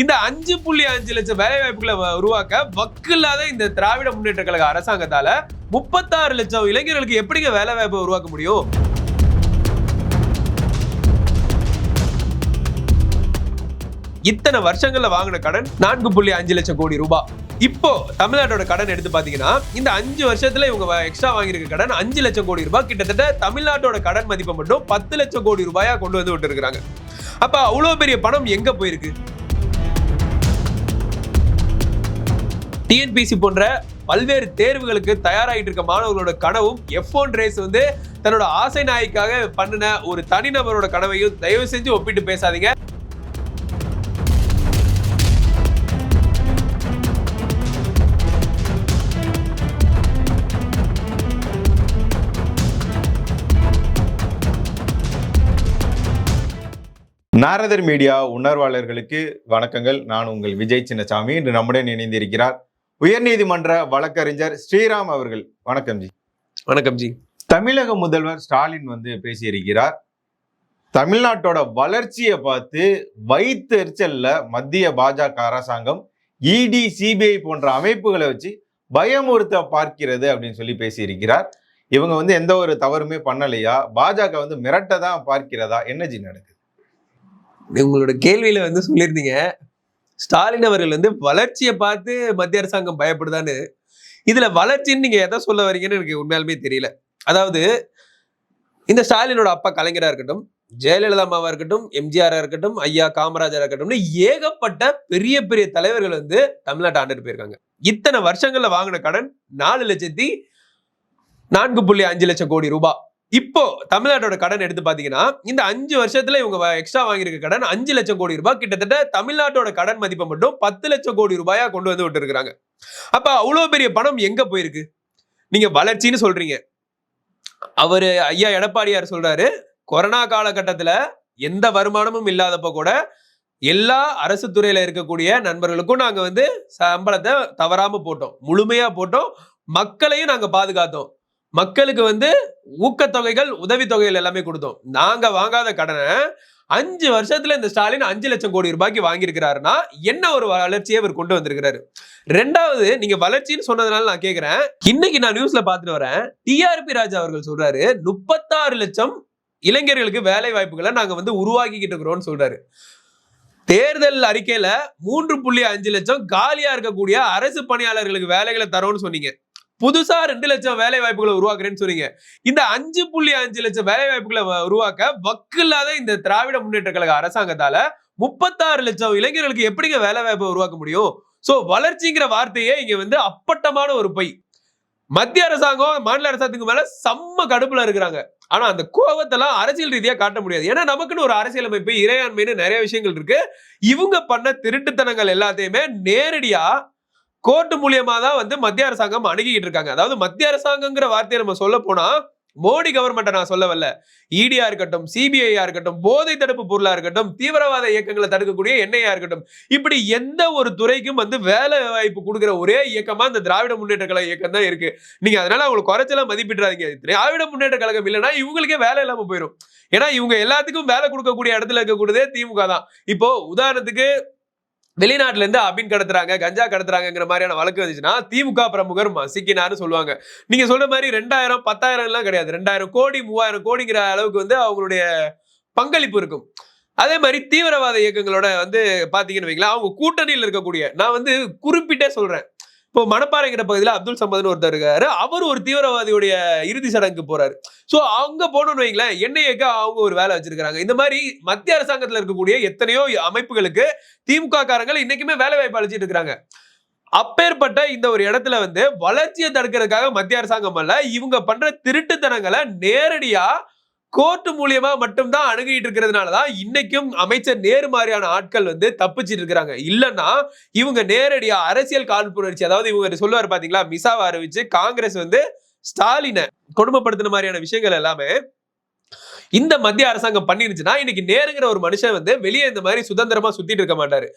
இந்த 5.5 லட்சம் வேலை வாய்ப்புகளை உருவாக்க வக்கில்லாத இந்த திராவிட முன்னேற்ற கழக அரசாங்கத்தால 36 லட்சம் இளைஞர்களுக்கு எப்படிங்க வேலை வாய்ப்பை உருவாக்க முடியும்? இத்தனை வருஷங்கள்ல வாங்கின கடன் 4.5 லட்சம் கோடி ரூபாய். இப்போ தமிழ்நாட்டோட கடன் எடுத்து பாத்தீங்கன்னா இந்த 5 வருஷத்துல இவங்க எக்ஸ்ட்ரா வாங்கியிருக்க கடன் 5 லட்சம் கோடி ரூபாய். கிட்டத்தட்ட தமிழ்நாட்டோட கடன் மதிப்பை மட்டும் 10 லட்சம் கோடி ரூபாயா கொண்டு வந்து விட்டு இருக்காங்க. அப்ப அவ்வளவு பெரிய பணம் எங்க போயிருக்கு? டிஎன்பிசி போன்ற பல்வேறு தேர்வுகளுக்கு தயாராகிட்டு இருக்க மாணவர்களோட கனவும் F1 ரேஸ் வந்து தன்னோட ஆசை நாய்க்காக பண்ணின ஒரு தனிநபரோட கனவையும் தயவு செஞ்சு ஒப்பிட்டு பேசாதீங்க. நாரதர் மீடியா உணர்வாளர்களுக்கு வணக்கங்கள். நான் உங்கள் விஜய் சின்னசாமி. இன்று நம்முடன் இணைந்திருக்கிறார் உயர்நீதிமன்ற வழக்கறிஞர் ஸ்ரீராம் அவர்கள். வணக்கம் ஜி. வணக்கம் ஜி. தமிழக முதல்வர் ஸ்டாலின் வந்து பேசியிருக்கிறார். தமிழ்நாட்டோட வளர்ச்சியை பார்த்து வயிற்றெரிச்சல்ல மத்திய பாஜக அரசாங்கம் இடி சிபிஐ போன்ற அமைப்புகளை வச்சு பயமுறுத்த பார்க்கிறது அப்படின்னு சொல்லி பேசியிருக்கிறார். இவங்க வந்து எந்த ஒரு தவறுமே பண்ணலையா? பாஜக வந்து மிரட்ட தான் பார்க்கிறதா? என்ன ஜி நடக்குது? உங்களோட கேள்வியில வந்து சொல்லியிருந்தீங்க ஸ்டாலின் அவர்கள் வந்து வளர்ச்சியை பார்த்து மத்திய அரசாங்கம் பயப்படுதான்னு. இதுல வளர்ச்சின்னு நீங்க எதை சொல்ல வரீங்கன்னு எனக்கு உண்மையாலுமே தெரியல. அதாவது இந்த ஸ்டாலினோட அப்பா கலைஞரா இருக்கட்டும், ஜெயலலிதா அம்மாவா இருக்கட்டும், எம்ஜிஆரா இருக்கட்டும், ஐயா காமராஜரா இருக்கட்டும், ஏகப்பட்ட பெரிய பெரிய தலைவர்கள் வந்து தமிழ்நாட்டை ஆண்டுட்டு போயிருக்காங்க. இத்தனை வருஷங்கள்ல வாங்கின கடன் 4.5 லட்சம் கோடி ரூபாய். இப்போ தமிழ்நாட்டோட கடன் எடுத்து பாத்தீங்கன்னா இந்த 5 வருஷத்துல இவங்க எக்ஸ்ட்ரா வாங்கியிருக்க கடன் 5 லட்சம் கோடி ரூபாய். கிட்டத்தட்ட தமிழ்நாட்டோட கடன் மதிப்பை மட்டும் 10 லட்சம் கோடி ரூபாயா கொண்டு வந்து விட்டு இருக்காங்க. அப்ப அவ்வளவு பெரிய பணம் எங்க போயிருக்கு? நீங்க வளர்ச்சின்னு சொல்றீங்க. அவரு ஐயா எடப்பாடியார் சொல்றாரு, கொரோனா காலகட்டத்துல எந்த வருமானமும் இல்லாதப்ப கூட எல்லா அரசு துறையில இருக்கக்கூடிய நண்பர்களுக்கும் நாங்க வந்து சம்பளத்தை தவறாம போட்டோம், முழுமையா போட்டோம், மக்களையும் நாங்க பாதுகாத்தோம், மக்களுக்கு வந்து ஊக்கத்தொகைகள் உதவித்தொகைகள் எல்லாமே கொடுத்தோம். நாங்க வாங்காத கடனை 5 வருஷத்துல இந்த ஸ்டாலின் 5 லட்சம் கோடி ரூபாய்க்கு வாங்கியிருக்கிறாருன்னா என்ன ஒரு வளர்ச்சியை இவர் கொண்டு வந்திருக்கிறாரு. ரெண்டாவது, நீங்க வளர்ச்சின்னு சொன்னதுனால நான் கேட்கிறேன், இன்னைக்கு நான் நியூஸ்ல பாத்துட்டு வரேன், டிஆர்பி ராஜா அவர்கள் சொல்றாரு 36 லட்சம் இளைஞர்களுக்கு வேலை வாய்ப்புகளை நாங்க வந்து உருவாக்கிக்கிட்டு இருக்கிறோம்னு சொல்றாரு. தேர்தல் அறிக்கையில 3.5 லட்சம் காலியா இருக்கக்கூடிய அரசு பணியாளர்களுக்கு வேலைகளை தரோம்னு சொன்னீங்க. புதுசா 2 லட்சம் வேலை வாய்ப்புகளை உருவாக்குறேன்னு சொன்னீங்க. இந்த 5.5 லட்சம் வேலை வாய்ப்புகளை உருவாக்க வக்கில்லாத இந்த திராவிட முன்னேற்ற கழக அரசாங்கத்தால 36 லட்சம் இளைஞர்களுக்கு எப்படிங்க வேலை வாய்ப்பை உருவாக்க முடியும்? சோ வளர்ச்சிங்கிற வார்த்தையே இங்க வந்து அப்பட்டமான ஒரு பொய். மத்திய அரசாங்கம் மாநில அரசாங்கத்துக்கு மேல செம்ம கடுப்புல இருக்கிறாங்க. ஆனா அந்த கோபத்தெல்லாம் அரசியல் ரீதியா காட்ட முடியாது. ஏன்னா நமக்குன்னு ஒரு அரசியலமைப்பு, இறையாண்மைன்னு நிறைய விஷயங்கள் இருக்கு. இவங்க பண்ண திருட்டுத்தனங்கள் எல்லாத்தையுமே நேரடியா கோர்ட்டு மூலியமா தான் வந்து மத்திய அரசாங்கம் அணுகிட்டு இருக்காங்க. அதாவது மத்திய அரசாங்கங்கிற வார்த்தையை நம்ம சொல்ல போனா மோடி கவர்மெண்ட்டை நான் சொல்ல வரல, இடியா இருக்கட்டும், சிபிஐயா இருக்கட்டும், போதை தடுப்பு பொருளா இருக்கட்டும், தீவிரவாத இயக்கங்களை தடுக்கக்கூடிய என்ஐயா இருக்கட்டும், இப்படி எந்த ஒரு துறைக்கும் வந்து வேலை வாய்ப்பு கொடுக்குற ஒரே இயக்கமா இந்த திராவிட முன்னேற்ற கழக இயக்கம் தான் இருக்கு. நீங்க அதனால அவங்களுக்கு குறைச்செல்லாம் மதிப்பிடாதீங்க. திராவிட முன்னேற்ற கழகம் இல்லைன்னா இவங்களுக்கே வேலை இல்லாம போயிடும். ஏன்னா இவங்க எல்லாத்துக்கும் வேலை கொடுக்கக்கூடிய இடத்துல இருக்கக்கூடியதே திமுக தான். இப்போ உதாரணத்துக்கு வெளிநாட்டுல இருந்து அபின் கடத்துறாங்க, கஞ்சா கடத்துறாங்கிற மாதிரியான வழக்கு வந்துச்சுன்னா திமுக பிரமுகர் சிக்கினார்னு சொல்லுவாங்க. நீங்க சொல்ற மாதிரி 2000 10,000 எல்லாம் கிடையாது, 2000 கோடி 3000 கோடிங்கிற அளவுக்கு வந்து அவங்களுடைய பங்களிப்பு இருக்கும். அதே மாதிரி தீவிரவாத இயக்கங்களோட வந்து பாத்தீங்கன்னு வைங்களா, அவங்க கூட்டணியில் இருக்கக்கூடிய, நான் வந்து குறிப்பிட்டே சொல்றேன், இப்போ மணப்பாறைங்கிற பகுதியில் அப்துல் சம்பத்னு ஒருத்தர் இருக்காரு. அவர் ஒரு தீவிரவாதியுடைய இறுதி சடங்கு போறாரு. சோ அங்க போனோம்னு வைங்களேன், என்ஐஏக்கு அவங்க ஒரு வேலை வச்சிருக்காங்க. இந்த மாதிரி மத்திய அரசாங்கத்துல இருக்கக்கூடிய எத்தனையோ அமைப்புகளுக்கு திமுக காரங்கள் இன்னைக்குமே வேலை வாய்ப்பு அளிச்சிட்டு இருக்காங்க. அப்பேற்பட்ட இந்த ஒரு இடத்துல வந்து வளர்ச்சியை தடுக்கிறதுக்காக மத்திய அரசாங்கம் அல்ல, இவங்க பண்ற திருட்டுத்தனங்களை நேரடியா கோர்ட்டு மூலியமா மட்டும்தான் அணுகிட்டு இருக்கிறதுனாலதான் இன்னைக்கும் அமைச்சர் நேரு மாதிரியான ஆட்கள் வந்து தப்பிச்சிட்டு இருக்கிறாங்க. இல்லைன்னா இவங்க நேரடியா அரசியல் காழ்ப்புணர்ச்சி, அதாவது இவங்க சொல்லுவாரு பாத்தீங்களா, மிசாவை அறிவிச்சு காங்கிரஸ் வந்து ஸ்டாலினை கொடுமைப்படுத்தின மாதிரியான விஷயங்கள் எல்லாமே இந்த மத்திய அரசாங்கம் பண்ணிருச்சுன்னா இன்னைக்கு நேருங்கிற ஒரு மனுஷன் வந்து வெளியே இந்த மாதிரி சுதந்திரமா சுத்திட்டு இருக்க மாட்டாரு.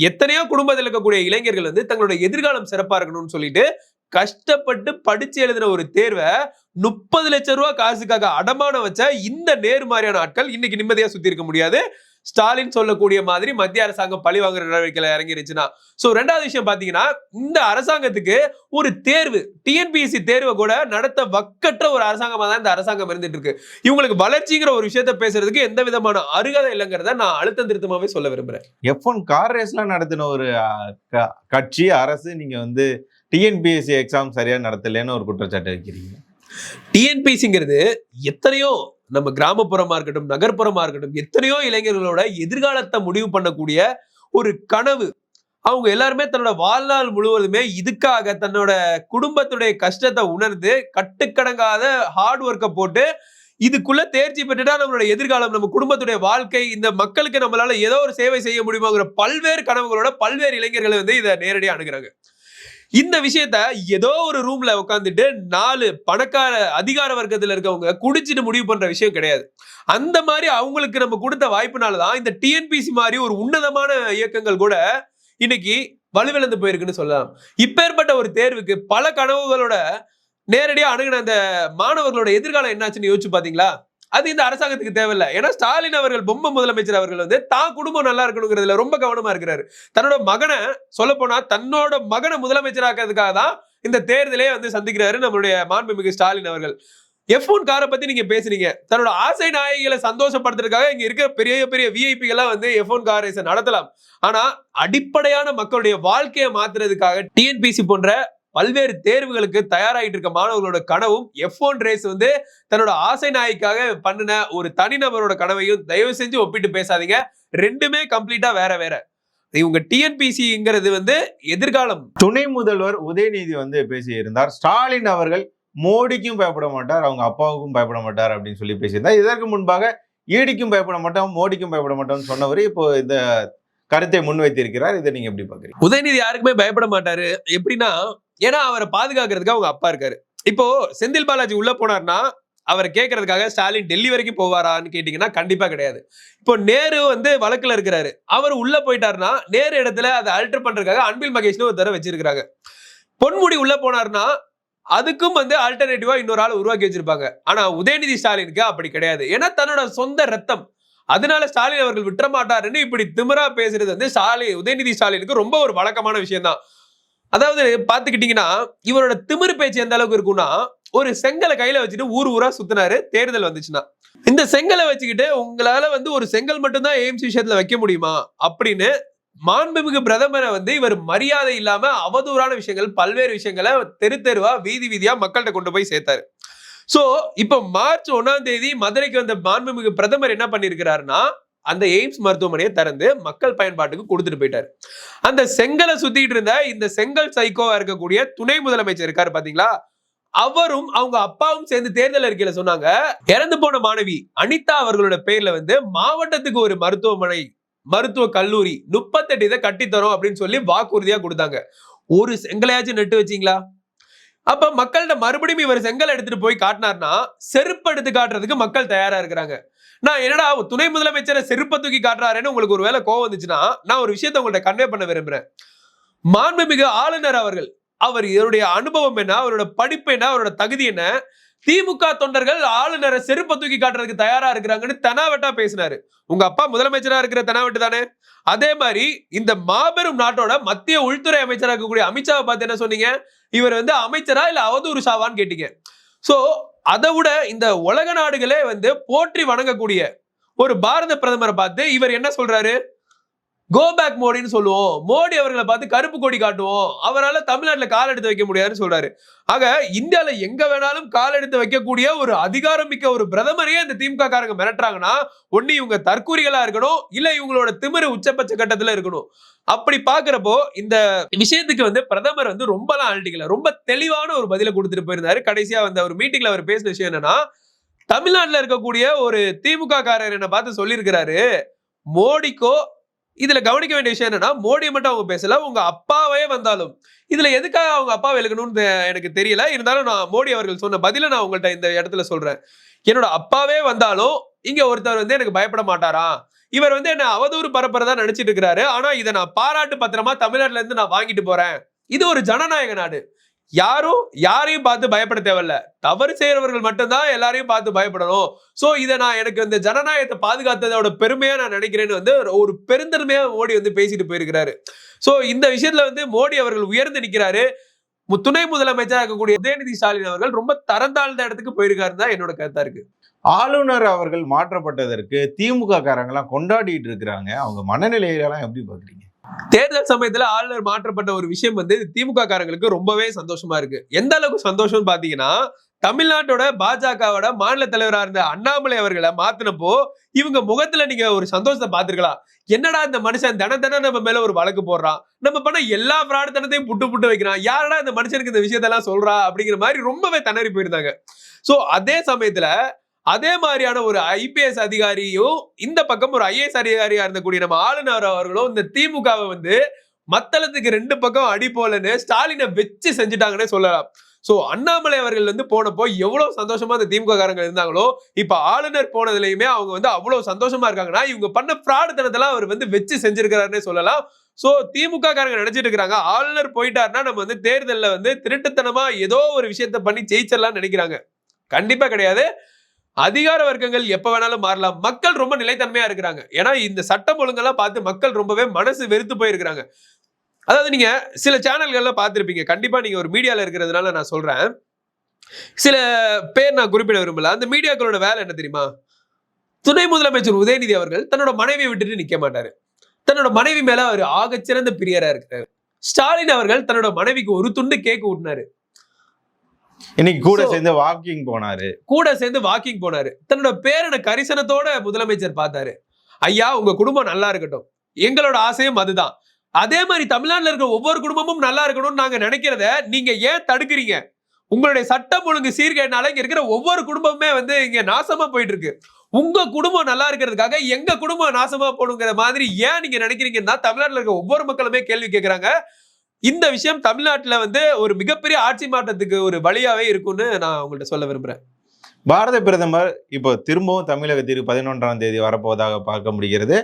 எத்தனையோ குடும்பத்தில் இருக்கக்கூடிய இளைஞர்கள் வந்து தங்களுடைய எதிர்காலம் சிறப்பா இருக்கணும்னு சொல்லிட்டு கஷ்டப்பட்டு படிச்சு எழுதின ஒரு தேர்வை 30 லட்சம் ரூபாய் காசுக்காக அடமானம் வச்ச இந்த நேரு மாதிரியான ஆட்கள் இன்னைக்கு நிம்மதியா சுத்தி இருக்க முடியாது. ஸ்டாலின் சொல்லக்கூடிய மாதிரி மத்திய அரசாங்கம் பழி வாங்குற நடவடிக்கையில இறங்கிருச்சுன்னா. சோ ரெண்டாவது விஷயம் பாத்தீங்கன்னா, இந்த அரசாங்கத்துக்கு ஒரு தேர்வு, டிஎன்பிஎஸ்சி தேர்வை கூட நடத்த வக்கற்ற ஒரு அரசாங்கமா தான் இந்த அரசாங்கம் இருந்துட்டு இருக்கு. இவங்களுக்கு வளர்ச்சிங்கிற ஒரு விஷயத்த பேசுறதுக்கு எந்த விதமான அருகதை இல்லைங்கிறத நான் அழுத்தம் திருத்தமாவே சொல்ல விரும்புறேன். F1 கார் ரேஸ்லாம் நடத்தின ஒரு கட்சி அரசு நீங்க வந்து டிஎன்பிஎஸ்சி எக்ஸாம் சரியா நடத்தலன்னு ஒரு குற்றச்சாட்டு வைக்கிறீங்க. டிஎன்பிஎஸ்சிங்கிறது எத்தனையோ நம்ம கிராமப்புறமா இருக்கட்டும், நகர்ப்புறமா இருக்கட்டும், எத்தனையோ இளைஞர்களோட எதிர்காலத்தை முடிவு பண்ணக்கூடிய ஒரு கனவு. அவங்க எல்லாருமே தன்னோட வாழ்நாள் முழுவதுமே இதுக்காக தன்னோட குடும்பத்துடைய கஷ்டத்தை உணர்ந்து கட்டுக்கடங்காத ஹார்ட் ஒர்க்கை போட்டு இதுக்குள்ள தேர்ச்சி பெற்றுட்டா நம்மளோட எதிர்காலம், நம்ம குடும்பத்துடைய வாழ்க்கை, இந்த மக்களுக்கு நம்மளால ஏதோ ஒரு சேவை செய்ய முடியுமாங்கிற பல்வேறு கனவுகளோட பல்வேறு இளைஞர்கள் வந்து இதை நேரடியாக அணுகுறாங்க. இந்த விஷயத்த ஏதோ ஒரு ரூம்ல உட்காந்துட்டு 4 பணக்கார அதிகார வர்க்கத்துல இருக்கவங்க குடிச்சிட்டு முடிவு பண்ற விஷயம் கிடையாது. அந்த மாதிரி அவங்களுக்கு நம்ம கொடுத்த வாய்ப்புனாலதான் இந்த டிஎன்பிசி மாதிரி ஒரு உன்னதமான இயக்கங்கள் கூட இன்னைக்கு வலுவிழந்து போயிருக்குன்னு சொல்லலாம். இப்பேற்பட்ட ஒரு தேர்வுக்கு பல கனவுகளோட நேரடியா அணுகின அந்த மாணவர்களோட எதிர்காலம் என்னாச்சுன்னு யோசிச்சு பாத்தீங்களா? அது இந்த அரசாங்கத்துக்கு தேவையில்லை. ஏன்னா ஸ்டாலின் அவர்கள், பொம்மை முதலமைச்சர் அவர்கள் வந்து தான் குடும்பம் நல்லா இருக்கணுங்கிறதுல ரொம்ப கவனமா இருக்கிறாரு. தன்னோட மகனை, சொல்ல போனா தன்னோட மகனை முதலமைச்சராக்கிறதுக்காக தான் இந்த தேர்தலே வந்து சந்திக்கிறாரு நம்மளுடைய மாண்புமிகு ஸ்டாலின் அவர்கள். F1 காரை பத்தி நீங்க பேசுறீங்க. தன்னோட ஆசை நாயகிகளை சந்தோஷப்படுத்துறதுக்காக இங்க இருக்கிற பெரிய பெரிய விஐபிகள்லாம் வந்து F1 கார் ரேஸை நடத்தலாம். ஆனா அடிப்படையான மக்களுடைய வாழ்க்கையை மாத்துறதுக்காக டிஎன்பிசி போன்ற பல்வேறு தேர்வுகளுக்கு தயாராகிட்டு இருக்க மாணவர்களோட கனவும் F1 ரேஸ் வந்து தன்னோட ஆசை நாய்க்காக பண்ணின ஒரு தனிநபரோட கனவையும் தயவு செஞ்சு ஒப்பிட்டு பேசாதீங்க. ரெண்டுமே கம்ப்ளீட்டா வேற வேற. இவங்க டிஎன்பிசிங்கிறது வந்து எதிர்காலம். துணை முதல்வர் உதயநிதி வந்து பேசியிருந்தார். ஸ்டாலின் அவர்கள் மோடிக்கும் பயப்பட மாட்டார், அவங்க அப்பாவுக்கும் பயப்பட மாட்டார் அப்படின்னு சொல்லி பேசியிருந்தார். இதற்கு முன்பாக ஈடிக்கும் பயப்பட மாட்டோம், மோடிக்கும் பயப்பட மாட்டோம்னு சொன்னவர் இப்போ இந்த கருத்தை முன்வைத்திருக்கிறார். இதை நீங்க எப்படி பாக்குறீங்க? உதயநிதி யாருக்குமே பயப்பட மாட்டாரு. எப்படின்னா, ஏன்னா அவரை பாதுகாக்கிறதுக்கு அவங்க அப்பா இருக்காரு. இப்போ செந்தில் பாலாஜி உள்ள போனார்னா அவரை கேட்கறதுக்காக ஸ்டாலின் டெல்லி வரைக்கும் போவாரான்னு கேட்டீங்கன்னா கண்டிப்பா கிடையாது. இப்போ நேரு வந்து வழக்குல இருக்கிறாரு. அவர் உள்ள போயிட்டாருன்னா நேரு இடத்துல அதை அல்டர் பண்றதுக்காக அன்பில் மகேஷ்னு ஒரு தடவை வச்சிருக்காங்க. பொன்முடி உள்ள போனார்னா அதுக்கும் வந்து ஆல்டர்னேட்டிவா இன்னொரு ஆள் உருவாக்கி வச்சிருப்பாங்க. ஆனா உதயநிதி ஸ்டாலினுக்கு அப்படி கிடையாது. ஏன்னா தன்னோட சொந்த ரத்தம். அதனால ஸ்டாலின் அவர்கள் விட்டுற மாட்டாருன்னு இப்படி திமிரா பேசுறது வந்து உதயநிதி ஸ்டாலினுக்கு ரொம்ப ஒரு வழக்கமான விஷயம் தான். அதாவது பாத்துக்கிட்டீங்கன்னா இவரோட திமிரு பேச்சு எந்த அளவுக்கு இருக்கும்னா, ஒரு செங்கலை கையில வச்சுட்டு ஊர் ஊரா சுத்தினாரு தேர்தல் வந்துச்சுன்னா. இந்த செங்கலை வச்சுக்கிட்டு உங்களால வந்து ஒரு செங்கல் மட்டும்தான் எய்ம்ஸ் விஷயத்துல வைக்க முடியுமா அப்படின்னு மாண்புமிகு பிரதமரை வந்து இவர் மரியாதை இல்லாம அவதூறான விஷயங்கள், பல்வேறு விஷயங்களை தெரு தெருவா வீதி வீதியா மக்கள்கிட்ட கொண்டு போய் சேர்த்தாரு. சோ இப்ப மார்ச் 1ஆம் தேதி மதுரைக்கு வந்த மாண்புமிகு பிரதமர் என்ன பண்ணிருக்கிறாருன்னா, அந்த எய்ம்ஸ் மருத்துவமனையை திறந்து மக்கள் பயன்பாட்டுக்கு கொடுத்துட்டு போயிட்டாரு. அந்த செங்கலை சுத்திட்டு இருந்த இந்த செங்கல் சைக்கோவா இருக்கக்கூடிய துணை முதலமைச்சர் இருக்காரு பாத்தீங்களா, அவரும் அவங்க அப்பாவும் சேர்ந்து தேர்தல் அறிக்கையில சொன்னாங்க, இறந்து போன மாணவி அனிதா அவர்களோட பேர்ல வந்து மாவட்டத்துக்கு ஒரு மருத்துவமனை, மருத்துவ கல்லூரி 38 இதை கட்டித்தரும் அப்படின்னு சொல்லி வாக்குறுதியா கொடுத்தாங்க. ஒரு செங்கலையாச்சும் நட்டு வச்சீங்களா? அப்ப மக்கள்கிட்ட மறுபடியும் இவர் செங்கல் எடுத்துட்டு போய் காட்டினார்னா செருப்பு எடுத்து காட்டுறதுக்கு மக்கள் தயாரா இருக்கிறாங்க. நான் என்னடா துணை முதலமைச்சரை செருப்பை தூக்கி காட்டுறாருன்னு உங்களுக்கு ஒரு வேலை கோவம் வந்துச்சுன்னா நான் ஒரு விஷயத்தை உங்கள்ட்ட கன்வே பண்ண விரும்புறேன். மாண்புமிகு ஆளுநர் அவர்கள், அவர் இவருடைய அனுபவம் என்ன, அவரோட படிப்பு என்ன, அவரோட தகுதி என்ன, திமுக தொண்டர்கள் ஆளுநரை செருப்பை தூக்கி காட்டுறதுக்கு தயாரா இருக்கிறாங்கன்னு தெனாவட்டா பேசினாரு. உங்க அப்பா முதலமைச்சரா இருக்கிற தெனாவட்டு தானே. அதே மாதிரி இந்த மாபெரும் நாட்டோட மத்திய உள்துறை அமைச்சராக இருக்கக்கூடிய அமித்ஷாவை பார்த்து என்ன சொன்னீங்க, இவர் வந்து அமைச்சரா இல்ல அவதூறு சாவான்னு கேட்டீங்க. சோ அதை விட இந்த உலக நாடுகளே வந்து போற்றி வணங்கக்கூடிய ஒரு பாரத பிரதமரை பார்த்து இவர் என்ன சொல்றாரு, கோ பேக் மோடின்னு சொல்லுவோம், மோடி அவர்களை பார்த்து கருப்பு கொடி காட்டுவோம், அவரால் தமிழ்நாட்டில் கால் எடுத்து வைக்க முடியாதுன்னு சொல்றாரு. ஆக இந்தியால எங்க வேணாலும் கால் எடுத்து வைக்கக்கூடிய ஒரு அதிகாரம் மிக்க ஒரு பிரதமரையே இந்த திமுக காரங்க மிரட்டுறாங்கன்னா ஒண்ணு இவங்க தற்கூரிகளா இருக்கணும், இல்ல இவங்களோட திமிரு உச்சபட்ச கட்டத்துல இருக்கணும். அப்படி பாக்குறப்போ இந்த விஷயத்துக்கு வந்து பிரதமர் வந்து ரொம்பலாம் அழட்டிக்கல, ரொம்ப தெளிவான ஒரு பதில கொடுத்துட்டு போயிருந்தாரு. கடைசியா வந்து ஒரு மீட்டிங்ல அவர் பேசின விஷயம் என்னன்னா, தமிழ்நாட்டுல இருக்கக்கூடிய ஒரு திமுக காரர் என்ன பார்த்து சொல்லியிருக்கிறாரு, மோடிக்கோ இதுல கவனிக்க வேண்டிய விஷயம் என்னன்னா, மோடியை மட்டும் அவங்க பேசல, உங்க அப்பாவே வந்தாலும் இதுல எதுக்காக அவங்க அப்பாவை எழுக்கணும்னு எனக்கு தெரியல. இருந்தாலும் நான் மோடி அவர்கள் சொன்ன பதில நான் உங்கள்ட்ட இந்த இடத்துல சொல்றேன். என்னோட அப்பாவே வந்தாலும் இங்க ஒருத்தர் வந்து எனக்கு பயப்பட மாட்டாரா, இவர் வந்து என்ன அவதூறு பரப்புறதா நினைச்சிட்டு இருக்கிறாரு, ஆனா இதை நான் பாராட்டு பத்திரமா தமிழ்நாட்டுல இருந்து நான் வாங்கிட்டு போறேன். இது ஒரு ஜனநாயக நாடு. யாரும் யாரையும் பார்த்து பயப்பட தேவையில்ல, தவறு செய்யறவர்கள் மட்டும்தான் எல்லாரையும் பார்த்து பயப்படணும். சோ இதை நான் எனக்கு இந்த ஜனநாயகத்தை பாதுகாத்ததோட பெருமையா நான் நினைக்கிறேன்னு வந்து ஒரு பெருந்தன்மையா மோடி வந்து பேசிட்டு போயிருக்கிறாரு. சோ இந்த விஷயத்துல வந்து மோடி அவர்கள் உயர்ந்து நிக்கிறாரு. துணை முதலமைச்சராக இருக்கக்கூடிய உதயநிதி ஸ்டாலின் அவர்கள் ரொம்ப தரந்தாழ்ந்த இடத்துக்கு போயிருக்காருன்னு தான் என்னோட கருத்தா இருக்கு. ஆளுநர் அவர்கள் மாற்றப்பட்டதற்கு திமுக காரங்கெல்லாம் கொண்டாடிட்டு இருக்கிறாங்க. அவங்க மனநிலையெல்லாம் எப்படி பாக்குறீங்க? தேர்தல் சமயத்துல ஆளுநர் மாற்றப்பட்ட ஒரு விஷயம் வந்து திமுக காரங்களுக்கு ரொம்பவே சந்தோஷமா இருக்கு. எந்த அளவுக்கு சந்தோஷம்னு பாத்தீங்கன்னா, தமிழ்நாட்டோட பாஜகவோட மாநில தலைவரா இருந்த அண்ணாமலை அவர்களை மாத்தினப்போ இவங்க முகத்துல நீங்க ஒரு சந்தோஷத்தை பாத்துருக்கலாம். என்னடா இந்த மனுஷன் தினம் நம்ம மேல ஒரு வழக்கு போடுறான், நம்ம பண்ண எல்லா பிரார்த்தனத்தையும் புட்டு வைக்கிறான், யாரடா இந்த மனுஷனுக்கு இந்த விஷயத்தெல்லாம் சொல்றா அப்படிங்கிற மாதிரி ரொம்பவே திணறி போயிருந்தாங்க. சோ அதே சமயத்துல அதே மாதிரியான ஒரு ஐபிஎஸ் அதிகாரியும் இந்த பக்கம் ஒரு ஐஏஎஸ் அதிகாரியா இருந்தக்கூடிய நம்ம ஆளுநர் அவர்களும் இந்த திமுகவை வந்து மத்தளத்துக்கு 2 பக்கம் அடி போலன்னு ஸ்டாலினை வச்சு செஞ்சுட்டாங்கன்னே சொல்லலாம். சோ அண்ணாமலை அவர்கள் வந்து போனப்போ எவ்வளவு சந்தோஷமா அந்த திமுக காரங்க இருந்தாங்களோ, இப்ப ஆளுநர் போனதுலயுமே அவங்க வந்து அவ்வளவு சந்தோஷமா இருக்காங்கன்னா இவங்க பண்ண பிராடுத்தனத்தெல்லாம் அவர் வந்து வச்சு செஞ்சிருக்கிறாருன்னே சொல்லலாம். சோ திமுக காரங்க நினைச்சிட்டு இருக்காங்க ஆளுநர் போயிட்டாருன்னா நம்ம வந்து தேர்தல்ல வந்து திருட்டுத்தனமா ஏதோ ஒரு விஷயத்த பண்ணி ஜெயிச்சிடலாம்னு நினைக்கிறாங்க. கண்டிப்பா கிடையாது. அதிகார வர்க்கங்கள் எப்ப வேணாலும் மாறலாம். மக்கள் ரொம்ப நிலைத்தன்மையா இருக்கிறாங்க. ஏன்னா இந்த சட்டம் ஒழுங்கெல்லாம் பார்த்து மக்கள் ரொம்பவே மனசு வெறுத்து போயிருக்கிறாங்க. அதாவது நீங்க சில சேனல்கள்ல பார்த்திருப்பீங்க. கண்டிப்பா நீங்க ஒரு மீடியால இருக்கிறதுனால நான் சொல்றேன். சில பேர் நான் குறிப்பிட விரும்பல. அந்த மீடியாக்களோட வேலை என்ன தெரியுமா? துணை முதலமைச்சர் உதயநிதி அவர்கள் தன்னோட மனைவியை விட்டுட்டு நிக்க மாட்டாரு. தன்னோட மனைவி மேல அவர் ஆகச்சிறந்த பிரியரா இருக்கிறார். ஸ்டாலின் அவர்கள் தன்னோட மனைவிக்கு ஒரு துண்டு கேக் ஊட்டினாரு. இன்னைக்கு கூட சேர்ந்து வாக்கிங் போனாரு. தன்னோட பேரனை கரிசனத்தோட முதலமைச்சர் பார்த்தாரு. ஐயா உங்க குடும்பம் நல்லா இருக்கட்டும், எங்களோட ஆசையும் அதுதான். அதே மாதிரி தமிழ்நாட்டில் இருக்க ஒவ்வொரு குடும்பமும் நல்லா இருக்கணும்னு நாங்க நினைக்கிறத நீங்க ஏன் தடுக்கிறீங்க? உங்களுடைய சட்டம் ஒழுங்கு சீர்கேடுனால இங்க இருக்கிற ஒவ்வொரு குடும்பமுமே வந்து இங்க நாசமா போயிட்டு இருக்கு. உங்க குடும்பம் நல்லா இருக்கிறதுக்காக எங்க குடும்பம் நாசமா போடுங்கிற மாதிரி ஏன் நீங்க நினைக்கிறீங்கன்னா தமிழ்நாட்டில் இருக்க ஒவ்வொரு மக்களுமே கேள்வி கேட்கிறாங்க. இந்த விஷயம் தமிழ்நாட்டுல வந்து ஒரு மிகப்பெரிய ஆட்சி மாற்றத்துக்கு ஒரு வழியாவே இருக்கும்னு நான் உங்கள்கிட்ட சொல்ல விரும்புறேன். பாரத பிரதமர் இப்போ திரும்பவும் தமிழகத்திற்கு 11ஆம் தேதி வரப்போவதாக பார்க்க முடிகிறது.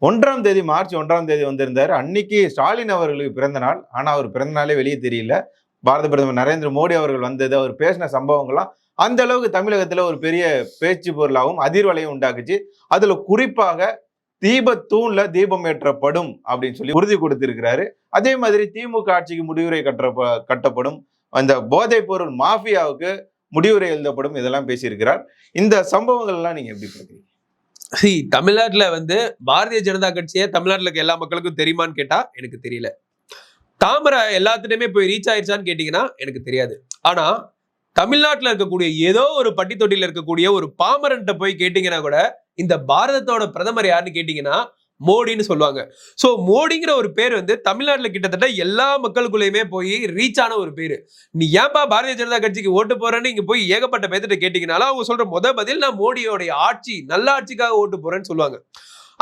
1ஆம் தேதி மார்ச் 1ஆம் தேதி வந்திருந்தார். அன்னைக்கு ஸ்டாலின் அவர்களுக்கு பிறந்த நாள். ஆனா அவர் பிறந்த நாளே வெளியே தெரியல. பாரத பிரதமர் நரேந்திர மோடி அவர்கள் வந்தது, அவர் பேசின சம்பவங்கள்லாம் அந்த அளவுக்கு தமிழகத்துல ஒரு பெரிய பேச்சு பொருளாகவும் அதிர்வலையும் உண்டாக்குச்சு. அதுல குறிப்பாக தீபத்தூண்ல தீபம் ஏற்றப்படும் அப்படின்னு சொல்லி உறுதி கொடுத்திருக்கிறாரு. அதே மாதிரி திமுக ஆட்சிக்கு முடிவுரை கட்டப்படும், அந்த போதைப் பொருள் மாஃபியாவுக்கு முடிவுரை எழுதப்படும், இதெல்லாம் பேசியிருக்கிறார். இந்த சம்பவங்கள் எல்லாம் நீங்க எப்படி பாக்குறீங்க? தமிழ்நாட்டுல வந்து பாரதிய ஜனதா கட்சியை தமிழ்நாட்டுல இருக்க எல்லா மக்களுக்கும் தெரியுமான்னு கேட்டா எனக்கு தெரியல. தாமரை எல்லாத்துலயுமே போய் ரீச் ஆயிடுச்சான்னு கேட்டீங்கன்னா எனக்கு தெரியாது. ஆனா தமிழ்நாட்டுல இருக்கக்கூடிய ஏதோ ஒரு பட்டி தொட்டில இருக்கக்கூடிய ஒரு பாமரன்ட்ட போய் கேட்டீங்கன்னா கூட இந்த பாரதத்தோட பிரதமர் யாருன்னு கேட்டீங்கன்னா மோடின்னு சொல்லுவாங்க. சோ மோடிங்கிற ஒரு பேர் வந்து தமிழ்நாட்டுல கிட்டத்தட்ட எல்லா மக்களுக்குள்ளயுமே போய் ரீச் ஆன ஒரு பேரு. நீ ஏன்பா பாரதிய ஜனதா கட்சிக்கு ஓட்டு போறேன்னு இங்க போய் ஏகப்பட்ட பேர்த்திட்ட கேட்டீங்கனாலும் அவங்க சொல்ற பதில் நான் மோடியோடைய ஆட்சி நல்ல ஆட்சிக்காக ஓட்டு போறேன்னு சொல்லுவாங்க.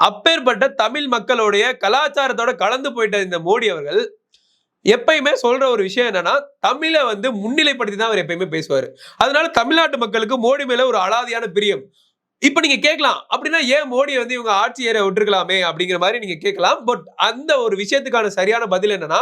அப்பேற்பட்ட தமிழ் மக்களுடைய கலாச்சாரத்தோட கலந்து போயிட்ட இந்த மோடி அவர்கள் எப்பயுமே சொல்ற ஒரு விஷயம் என்னன்னா தமிழை வந்து முன்னிலைப்படுத்தி தான் அவர் எப்பயுமே பேசுவாரு. அதனால தமிழ்நாட்டு மக்களுக்கு மோடி மேல ஒரு அலாதியான பிரியம். இப்ப நீங்க கேட்கலாம் அப்படின்னா ஏன் மோடியை வந்து இவங்க ஆட்சி ஏற விட்டுருக்கலாமே அப்படிங்கிற மாதிரி நீங்க கேட்கலாம். பட் அந்த ஒரு விஷயத்துக்கான சரியான பதில் என்னன்னா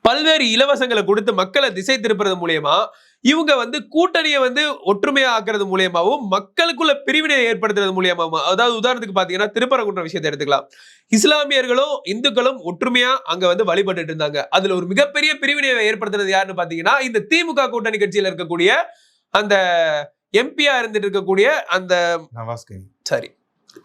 பல்வேறு இலவசங்களை கொடுத்து மக்களை திசை திருப்புறது மூலியமா இவங்க வந்து கூட்டணியை வந்து ஒற்றுமையா ஆக்குறது மூலியமாவும் மக்களுக்குள்ள பிரிவினை ஏற்படுத்துறது மூலியமாவும், அதாவது உதாரணத்துக்கு பாத்தீங்கன்னா திருப்பரங்குன்ற விஷயத்தை எடுத்துக்கலாம். இஸ்லாமியர்களும் இந்துக்களும் ஒற்றுமையா அங்க வந்து வழிபட்டு இருந்தாங்க. அதுல ஒரு மிகப்பெரிய பிரிவினை ஏற்படுத்துறது யாருன்னு பாத்தீங்கன்னா இந்த திமுக கூட்டணி கட்சியில இருக்கக்கூடிய அந்த எம்பியா இருந்துட்டு இருக்கக்கூடிய அந்த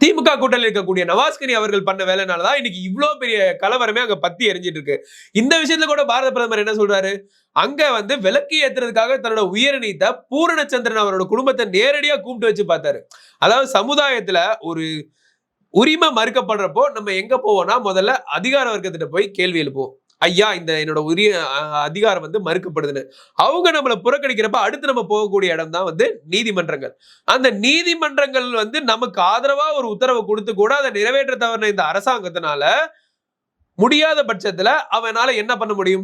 திமுக கூட்டணியில் இருக்கக்கூடிய நவாஸ்கனி அவர்கள் பண்ண வேலைனாலதான் இன்னைக்கு இவ்வளவு பெரிய கலவரமே அங்க பத்தி எரிஞ்சிட்டு இருக்கு. இந்த விஷயத்துல கூட பாரத பிரதமர் என்ன சொல்றாரு, அங்க வந்து விளக்கு ஏத்துறதுக்காக தன்னோட உயர்நீத்த பூரணச்சந்திரன் அவரோட குடும்பத்தை நேரடியா கூப்பிட்டு வச்சு பார்த்தாரு. அதாவது சமுதாயத்துல ஒரு உரிமை மறுக்கப்படுறப்போ நம்ம எங்க போவோம்னா முதல்ல அதிகார வர்க்கத்திட்ட போய் கேள்வி எழுப்போம். ஐயா இந்த என்னோட உரிய அதிகாரம் வந்து மறுக்கப்படுதுன்னு. அவங்க நம்மளை புறக்கணிக்கிறப்ப அடுத்து நம்ம போகக்கூடிய இடம் தான் வந்து நீதிமன்றங்கள். அந்த நீதிமன்றங்கள் வந்து நமக்கு ஆதரவா ஒரு உத்தரவை கொடுத்து கூட அதை நிறைவேற்ற தவறின இந்த அரசாங்கத்தினால முடியாத பட்சத்துல அவனால என்ன பண்ண முடியும்?